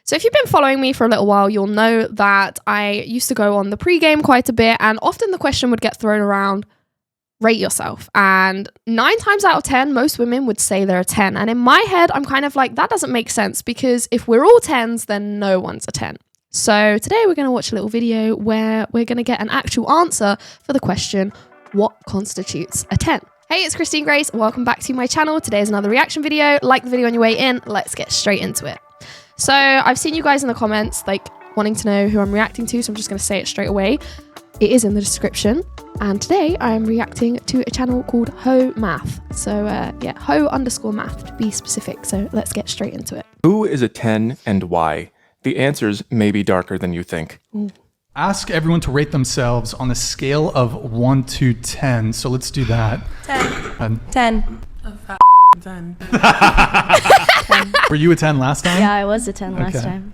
So if you've been following me for a little while, you'll know that I used to go on the pregame quite a bit, and often the question would get thrown around, rate yourself. And 9 times out of 10, most women would say they're a 10. And in my head, I'm kind of like, that doesn't make sense, because if we're all 10s, then no one's a 10. So today we're going to watch a little video where we're going to get an actual answer for the question, what constitutes a 10? Hey, it's Christine Grace. Welcome back to my channel. Today is another reaction video. Like the video on your way in. Let's get straight into it. So I've seen you guys in the comments wanting to know who I'm reacting to, so I'm just going to say it straight away. It is in the description. And today I'm reacting to a channel called Ho Math. So yeah, Ho_math to be specific. So let's get straight into it. Who is a 10 and why? The answers may be darker than you think. Ooh. Ask everyone to rate themselves on a scale of 1 to 10. So let's do that. 10. 10. A fat 10. 10. Were you a 10 last time? Yeah, I was a 10 last time.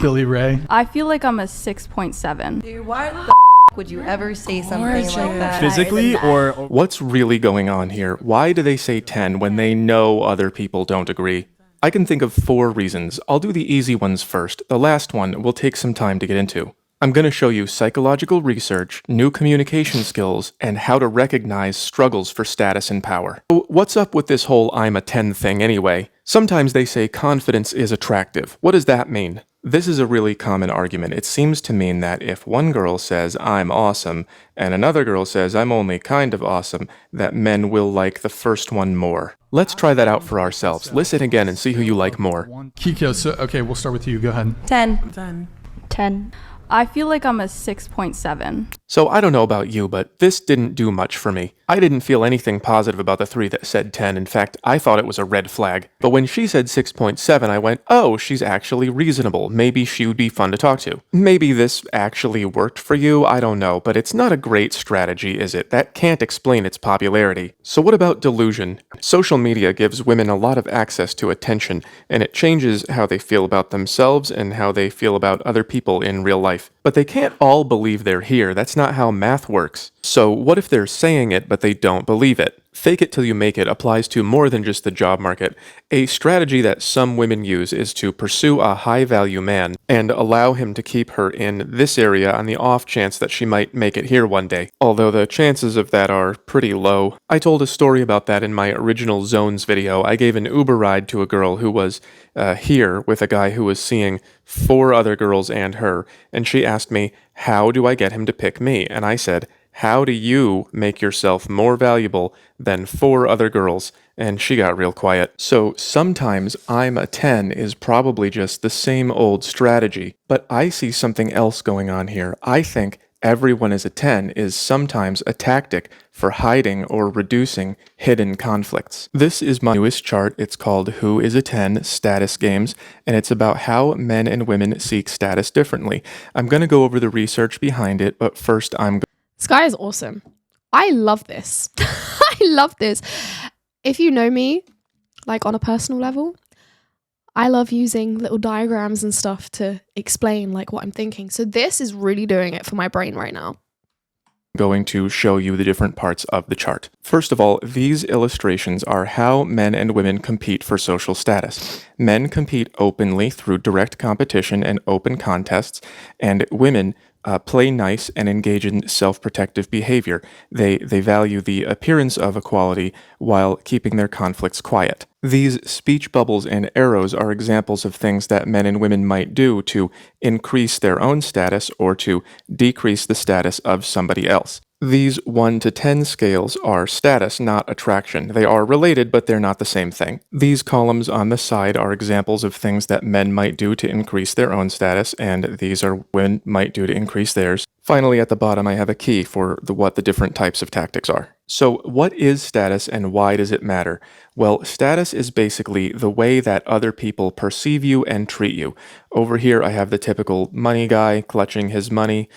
Billy Ray. I feel like I'm a 6.7. Dude, why the would you ever say something like that? Physically, or what's really going on here? Why do they say 10 when they know other people don't agree? I can think of 4 reasons. I'll do the easy ones first. The last one will take some time to get into. I'm going to show you psychological research, new communication skills, and how to recognize struggles for status and power. So what's up with this whole I'm a 10 thing anyway? Sometimes they say confidence is attractive. What does that mean? This is a really common argument. It seems to mean that if one girl says, I'm awesome, and another girl says, I'm only kind of awesome, that men will like the first one more. Let's try that out for ourselves. Listen again and see who you like more. Kiko, so, okay, we'll start with you. Go ahead. 10. 10. 10. I feel like I'm a 6.7. So I don't know about you, but this didn't do much for me. I didn't feel anything positive about the 3 that said 10. In fact, I thought it was a red flag. But when she said 6.7, I went, oh, she's actually reasonable. Maybe she would be fun to talk to. Maybe this actually worked for you, I don't know, but it's not a great strategy, is it? That can't explain its popularity. So what about delusion? Social media gives women a lot of access to attention, and it changes how they feel about themselves and how they feel about other people in real life. But they can't all believe they're here. That's not how math works. So what if they're saying it, but they don't believe it? Fake it till you make it applies to more than just the job market. A strategy that some women use is to pursue a high-value man and allow him to keep her in this area on the off chance that she might make it here one day. Although the chances of that are pretty low. I told a story about that in my original Zones video. I gave an Uber ride to a girl who was here with a guy who was seeing 4 other girls and her, and she asked me, how do I get him to pick me? And I said, how do you make yourself more valuable than 4 other girls? And she got real quiet. So sometimes I'm a 10 is probably just the same old strategy, but I see something else going on here. I think everyone is a 10 is sometimes a tactic for hiding or reducing hidden conflicts. This is my newest chart. It's called Who is a 10? Status Games, and it's about how men and women seek status differently. I'm going to go over the research behind it, but first This guy is awesome. I love this. I love this. If you know me, on a personal level, I love using little diagrams and stuff to explain what I'm thinking. So this is really doing it for my brain right now. Going to show you the different parts of the chart. First of all, these illustrations are how men and women compete for social status. Men compete openly through direct competition and open contests, and women play nice and engage in self-protective behavior. They value the appearance of equality while keeping their conflicts quiet. These speech bubbles and arrows are examples of things that men and women might do to increase their own status or to decrease the status of somebody else. These 1 to 10 scales are status, not attraction. They are related, but they're not the same thing. These columns on the side are examples of things that men might do to increase their own status, and these are women might do to increase theirs. Finally, at the bottom, I have a key for what the different types of tactics are. So what is status and why does it matter? Well, status is basically the way that other people perceive you and treat you. Over here, I have the typical money guy clutching his money.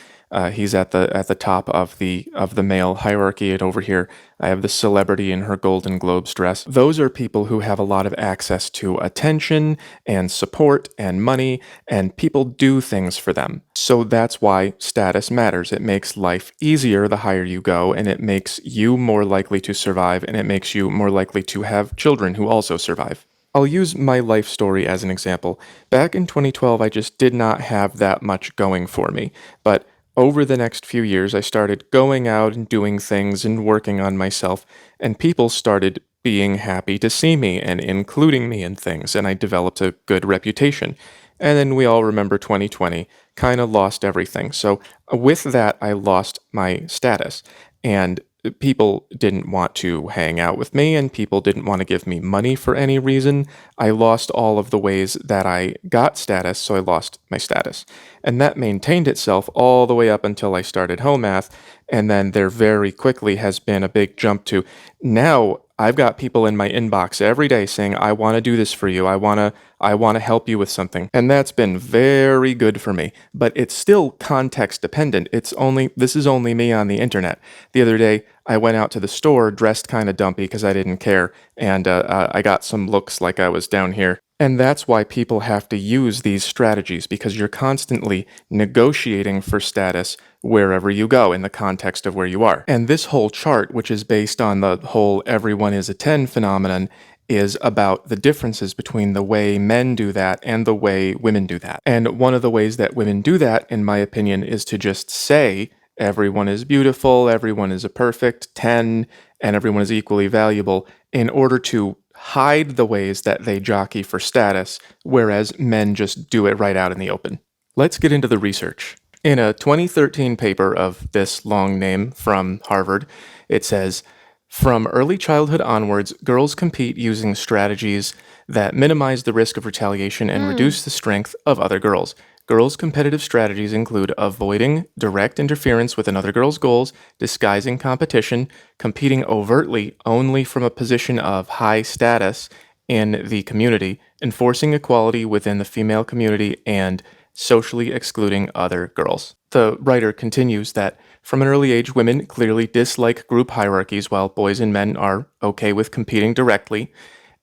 He's at the top of the male hierarchy, and over here I have the celebrity in her Golden Globes dress. Those are people who have a lot of access to attention and support and money, and people do things for them. So that's why status matters. It makes life easier the higher you go, and it makes you more likely to survive, and it makes you more likely to have children who also survive. I'll use my life story as an example. Back in 2012, I just did not have that much going for me. But over the next few years, I started going out and doing things and working on myself, and people started being happy to see me and including me in things, and I developed a good reputation. And then we all remember 2020, kind of lost everything. So with that, I lost my status. And people didn't want to hang out with me, and people didn't want to give me money for any reason. I lost all of the ways that I got status, so I lost my status. And that maintained itself all the way up until I started home math, and then there very quickly has been a big jump to now I've got people in my inbox every day saying, I want to do this for you. I want to help you with something. And that's been very good for me, but it's still context dependent. This is only me on the internet. The other day, I went out to the store dressed kind of dumpy because I didn't care. And I got some looks like I was down here. And that's why people have to use these strategies, because you're constantly negotiating for status wherever you go in the context of where you are. And this whole chart, which is based on the whole everyone is a 10 phenomenon, is about the differences between the way men do that and the way women do that. And one of the ways that women do that, in my opinion, is to just say, everyone is beautiful, everyone is a perfect 10, and everyone is equally valuable, in order to hide the ways that they jockey for status, whereas men just do it right out in the open. Let's get into the research. In a 2013 paper of this long name from Harvard, it says, from early childhood onwards, girls compete using strategies that minimize the risk of retaliation and reduce the strength of other girls. Girls' competitive strategies include avoiding direct interference with another girl's goals, disguising competition, competing overtly only from a position of high status in the community, enforcing equality within the female community, and socially excluding other girls. The writer continues that from an early age, women clearly dislike group hierarchies, while boys and men are okay with competing directly.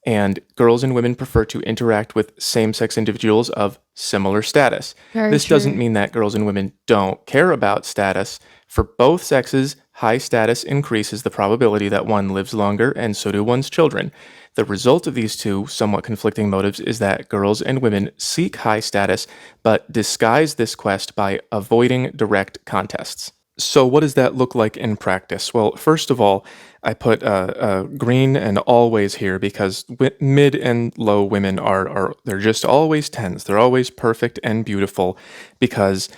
And girls and women prefer to interact with same-sex individuals of similar status. This doesn't mean that girls and women don't care about status. For both sexes, high status increases the probability that one lives longer, and so do one's children. The result of these two somewhat conflicting motives is that girls and women seek high status, but disguise this quest by avoiding direct contests. So what does that look like in practice? Well, first of all, I put green and always here because mid and low women they're just always 10s. They're always perfect and beautiful, because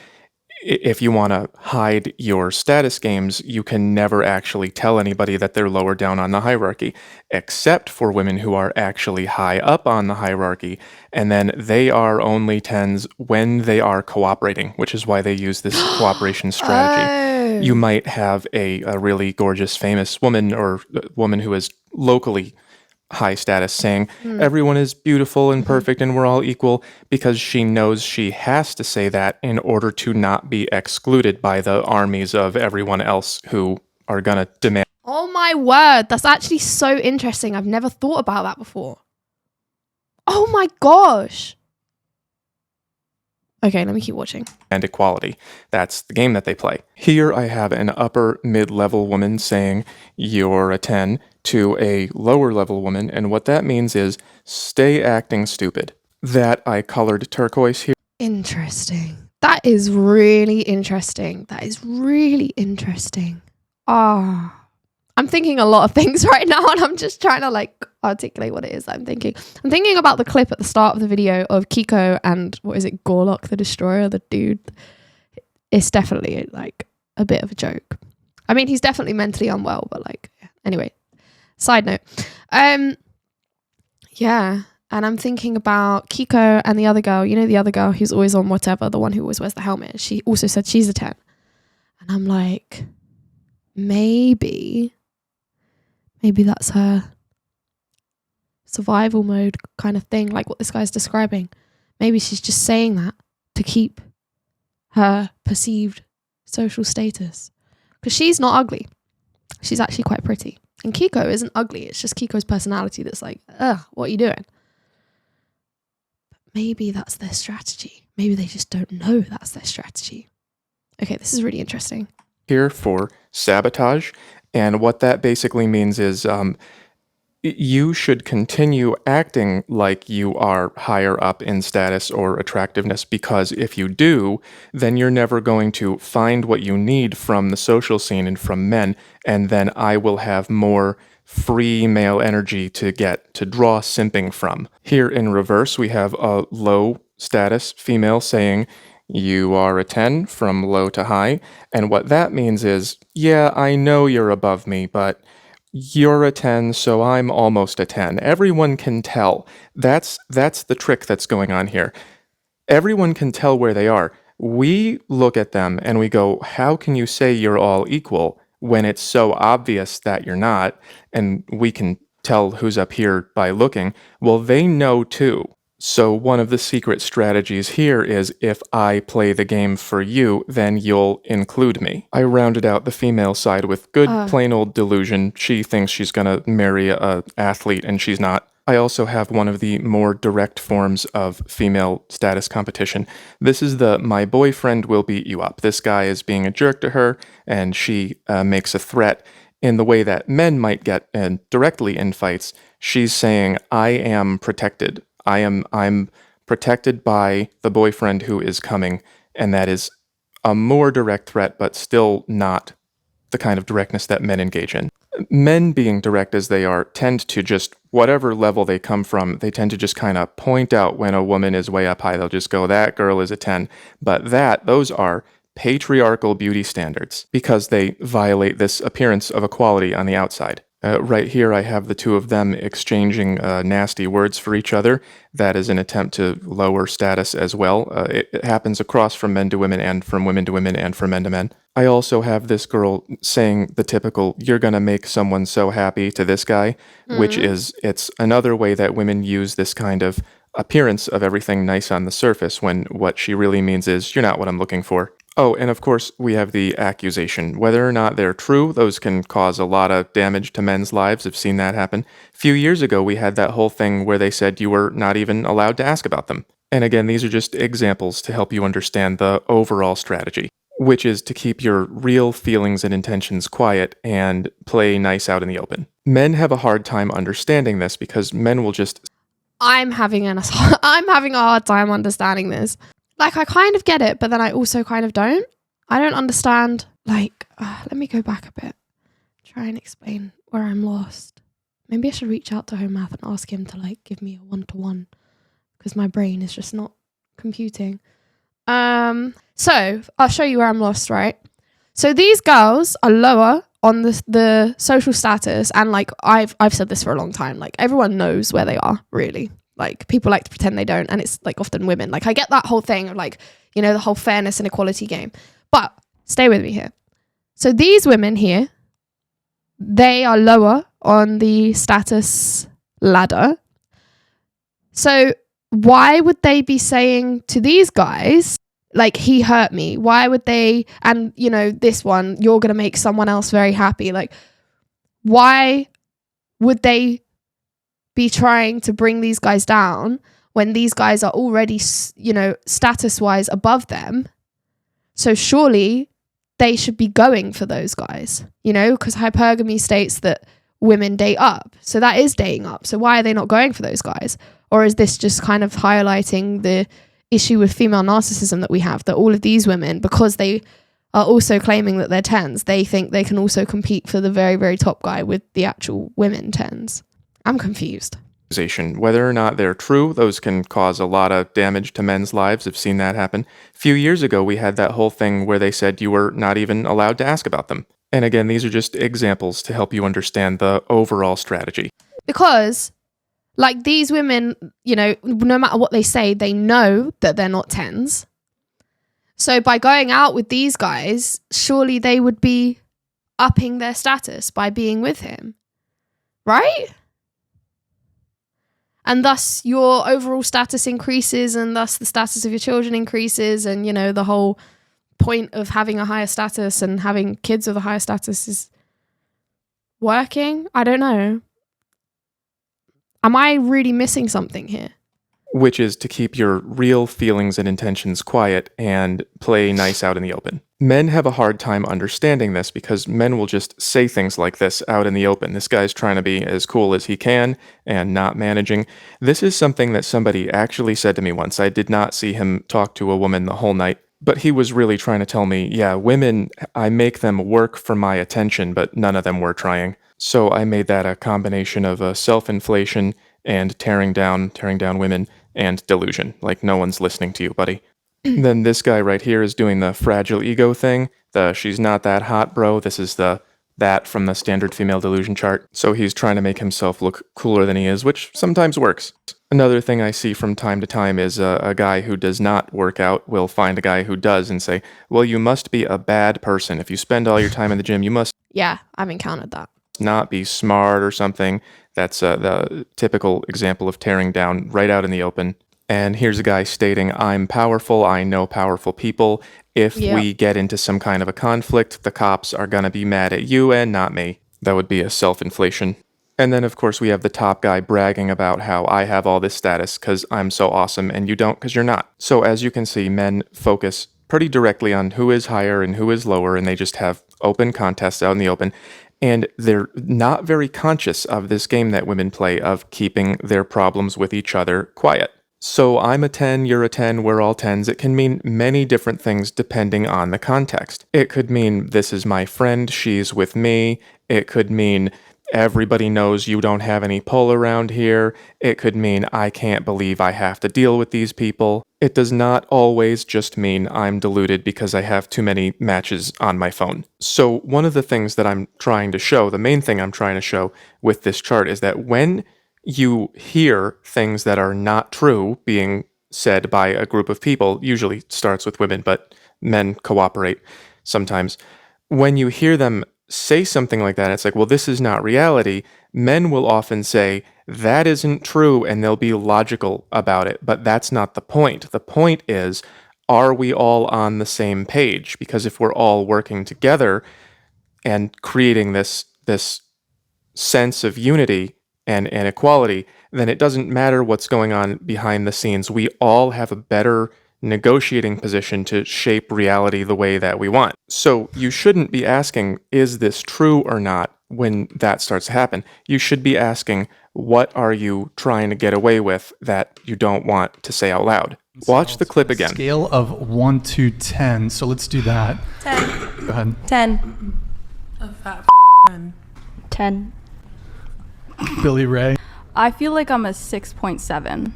if you want to hide your status games, you can never actually tell anybody that they're lower down on the hierarchy, except for women who are actually high up on the hierarchy, and then they are only 10s when they are cooperating, which is why they use this cooperation strategy. You might have a really gorgeous, famous woman or woman who is locally high status saying everyone is beautiful and perfect and we're all equal, because she knows she has to say that in order to not be excluded by the armies of everyone else who are going to demand. Oh my word, that's actually so interesting. I've never thought about that before. Oh my gosh. Okay, let me keep watching. And equality. That's the game that they play. Here I have an upper mid-level woman saying, you're a 10, to a lower level woman, and what that means is stay acting stupid. That I colored turquoise here. Interesting. That is really interesting. That is really interesting. I'm thinking a lot of things right now, and I'm just trying to articulate what it is that I'm thinking. I'm thinking about the clip at the start of the video of Kiko and Gorlock the Destroyer, the dude. It's definitely a bit of a joke. I mean, he's definitely mentally unwell, but anyway. Side note. Yeah. And I'm thinking about Kiko and the other girl. You know, the other girl who's always on whatever, the one who always wears the helmet. She also said she's a 10. And I'm like, maybe that's her survival mode kind of thing, like what this guy's describing. Maybe she's just saying that to keep her perceived social status. Because she's not ugly. She's actually quite pretty. And Kiko isn't ugly. It's just Kiko's personality that's like, ugh, what are you doing? But maybe that's their strategy. Maybe they just don't know that's their strategy. Okay, this is really interesting. Here for sabotage. And what that basically means is You should continue acting like you are higher up in status or attractiveness, because if you do, then you're never going to find what you need from the social scene and from men, and then I will have more free male energy to draw simping from. Here in reverse, we have a low status female saying, "You are a 10 from low to high," and what that means is, yeah, I know you're above me, but you're a 10, so I'm almost a 10. Everyone can tell. That's the trick that's going on here. Everyone can tell where they are. We look at them and we go, how can you say you're all equal when it's so obvious that you're not? And we can tell who's up here by looking. Well, they know too. So one of the secret strategies here is, if I play the game for you, then you'll include me. I rounded out the female side with good plain old delusion. She thinks she's gonna marry a athlete and she's not. I also have one of the more direct forms of female status competition. This is the "my boyfriend will beat you up." This guy is being a jerk to her and she makes a threat in the way that men might get directly in fights. She's saying, I am protected. I'm protected by the boyfriend who is coming, and that is a more direct threat, but still not the kind of directness that men engage in. Men, being direct as they are, tend to just, whatever level they come from, they tend to just kind of point out when a woman is way up high. They'll just go, that girl is a 10. But those are patriarchal beauty standards, because they violate this appearance of equality on the outside. Right here, I have the two of them exchanging nasty words for each other. That is an attempt to lower status as well. It happens across from men to women and from women to women and from men to men. I also have this girl saying the typical, "you're gonna make someone so happy" to this guy, which is, it's another way that women use this kind of appearance of everything nice on the surface, when what she really means is, "you're not what I'm looking for." Oh, and of course, we have the accusation. Whether or not they're true, those can cause a lot of damage to men's lives. I've seen that happen. A few years ago, we had that whole thing where they said you were not even allowed to ask about them. And again, these are just examples to help you understand the overall strategy, which is to keep your real feelings and intentions quiet and play nice out in the open. Men have a hard time understanding this, because men will just... I'm having a hard time understanding this. Like, I kind of get it, but then I also kind of don't. I don't understand, like, let me go back a bit. Try and explain where I'm lost. Maybe I should reach out to Home Math and ask him to, like, give me a 1-to-1, because my brain is just not computing. So, I'll show you where I'm lost, right? So, these girls are lower on the social status, and, like, I've said this for a long time. Like, everyone knows where they are, really. Like, people like to pretend they don't, and it's, like, often women. Like, I get that whole thing of, like, you know, the whole fairness and equality game. But stay with me here. So these women here, they are lower on the status ladder. So why would they be saying to these guys, like, he hurt me? Why would they, and, you know, this one, you're going to make someone else very happy. Like, why would they be trying to bring these guys down when these guys are already, you know, status-wise above them? So surely they should be going for those guys, you know, because hypergamy states that women date up. So that is dating up. So why are they not going for those guys? Or is this just kind of highlighting the issue with female narcissism that we have, that all of these women, because they are also claiming that they're 10s, they think they can also compete for the very, very top guy with the actual women 10s? I'm confused. Whether or not they're true, those can cause a lot of damage to men's lives. I've seen that happen. A few years ago, we had that whole thing where they said you were not even allowed to ask about them. And again, these are just examples to help you understand the overall strategy. Because, like, these women, you know, no matter what they say, they know that they're not 10s. So by going out with these guys, surely they would be upping their status by being with him. Right? And thus your overall status increases, and thus the status of your children increases. And, you know, the whole point of having a higher status and having kids with a higher status is working. I don't know. Am I really missing something here? Which is to keep your real feelings and intentions quiet and play nice out in the open. Men have a hard time understanding this because men will just say things like this out in the open. This guy's trying to be as cool as he can and not managing. This is something that somebody actually said to me once. I did not see him talk to a woman the whole night, but he was really trying to tell me, yeah, women, I make them work for my attention, but none of them were trying. So I made that a combination of self-inflation and tearing down women and delusion. Like, no one's listening to you, buddy. Then this guy right here is doing the fragile ego thing. The she's not that hot, bro. This is that from the standard female delusion chart. So he's trying to make himself look cooler than he is, which sometimes works. Another thing I see from time to time is a guy who does not work out will find a guy who does and say, well, you must be a bad person. If you spend all your time in the gym, you must Yeah, I've encountered that. not be smart or something. That's the typical example of tearing down right out in the open. And here's a guy stating, I'm powerful, I know powerful people. If we get into some kind of a conflict, the cops are going to be mad at you and not me. That would be a self-inflation. And then, of course, we have the top guy bragging about how I have all this status because I'm so awesome and you don't because you're not. So as you can see, men focus pretty directly on who is higher and who is lower, and they just have open contests out in the open. And they're not very conscious of this game that women play of keeping their problems with each other quiet. So I'm a 10, you're a 10, we're all 10s. It can mean many different things depending on the context. It could mean this is my friend, she's with me. It could mean everybody knows you don't have any pull around here. It could mean I can't believe I have to deal with these people. It does not always just mean I'm deluded because I have too many matches on my phone. So one of the things that I'm trying to show, the main thing I'm trying to show with this chart is that when you hear things that are not true being said by a group of people, usually starts with women, but men cooperate sometimes. When you hear them say something like that, it's like, well, this is not reality. Men will often say, that isn't true, and they'll be logical about it. But that's not the point. The point is, are we all on the same page? Because if we're all working together and creating this sense of unity and equality, then it doesn't matter what's going on behind the scenes. We all have a better negotiating position to shape reality the way that we want. So you shouldn't be asking, is this true or not, when that starts to happen. You should be asking, what are you trying to get away with that you don't want to say out loud? Watch the clip again. Scale of 1 to 10. So let's do that. 10. Go ahead. 10. A fat 10. Billy Ray. I feel like I'm a 6.7.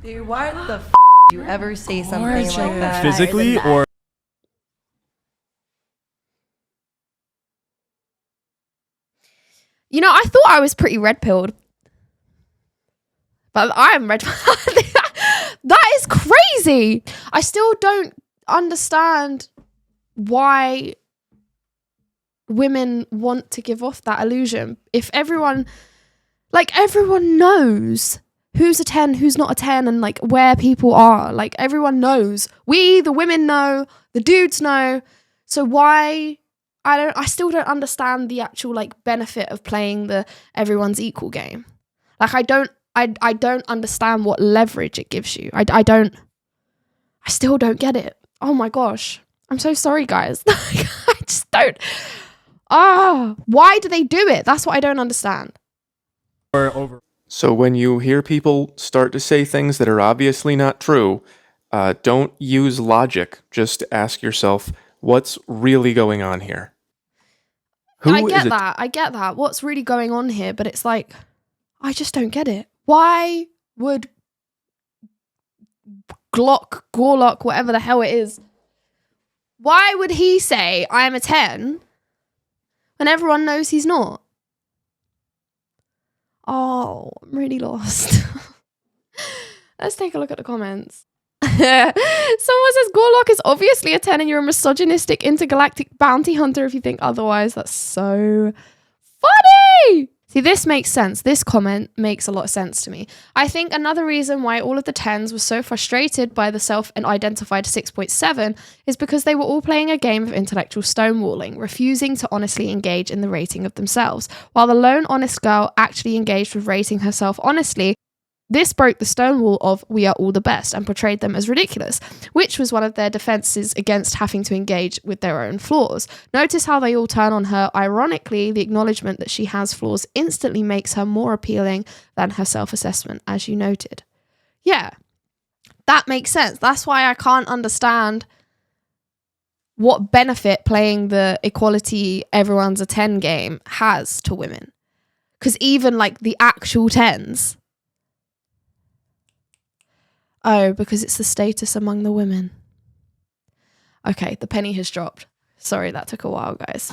Dude, why the you ever say something like that? Physically or You know, I thought I was pretty red-pilled. But I am red. That is crazy. I still don't understand why women want to give off that illusion. If everyone knows who's a 10, who's not a 10, and like where people are. Like everyone knows. We, the women, know. The dudes know. So why? I still don't understand the actual like benefit of playing the everyone's equal game. Like I don't understand what leverage it gives you. I still don't get it. Oh my gosh. I'm so sorry, guys. I just don't. Why do they do it? That's what I don't understand. over? So when you hear people start to say things that are obviously not true, don't use logic. Just ask yourself, what's really going on here? I get that. What's really going on here? But it's like, I just don't get it. Why would Gorlock, whatever the hell it is, why would he say I'm a 10 when everyone knows he's not? Oh, I'm really lost. Let's take a look at the comments. Someone says Gorlock is obviously a 10 and you're a misogynistic intergalactic bounty hunter if you think otherwise. That's so funny. See, this makes sense. This comment makes a lot of sense to me. I think another reason why all of the 10s were so frustrated by the self-identified 6.7 is because they were all playing a game of intellectual stonewalling, refusing to honestly engage in the rating of themselves. While the lone honest girl actually engaged with rating herself honestly, This broke the stone wall of "we are all the best" and portrayed them as ridiculous, which was one of their defenses against having to engage with their own flaws. Notice how they all turn on her. Ironically, the acknowledgement that she has flaws instantly makes her more appealing than her self-assessment, as you noted. Yeah, that makes sense. That's why I can't understand what benefit playing the equality everyone's a 10 game has to women. Because even like the actual 10s... Oh, because it's the status among the women. Okay, the penny has dropped. Sorry, that took a while, guys.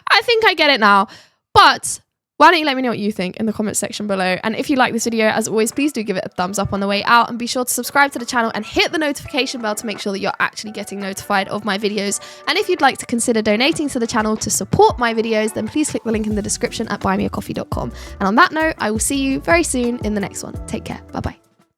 I think I get it now. But why don't you let me know what you think in the comments section below. And if you like this video, as always, please do give it a thumbs up on the way out. And be sure to subscribe to the channel and hit the notification bell to make sure that you're actually getting notified of my videos. And if you'd like to consider donating to the channel to support my videos, then please click the link in the description at buymeacoffee.com. And on that note, I will see you very soon in the next one. Take care. Bye-bye.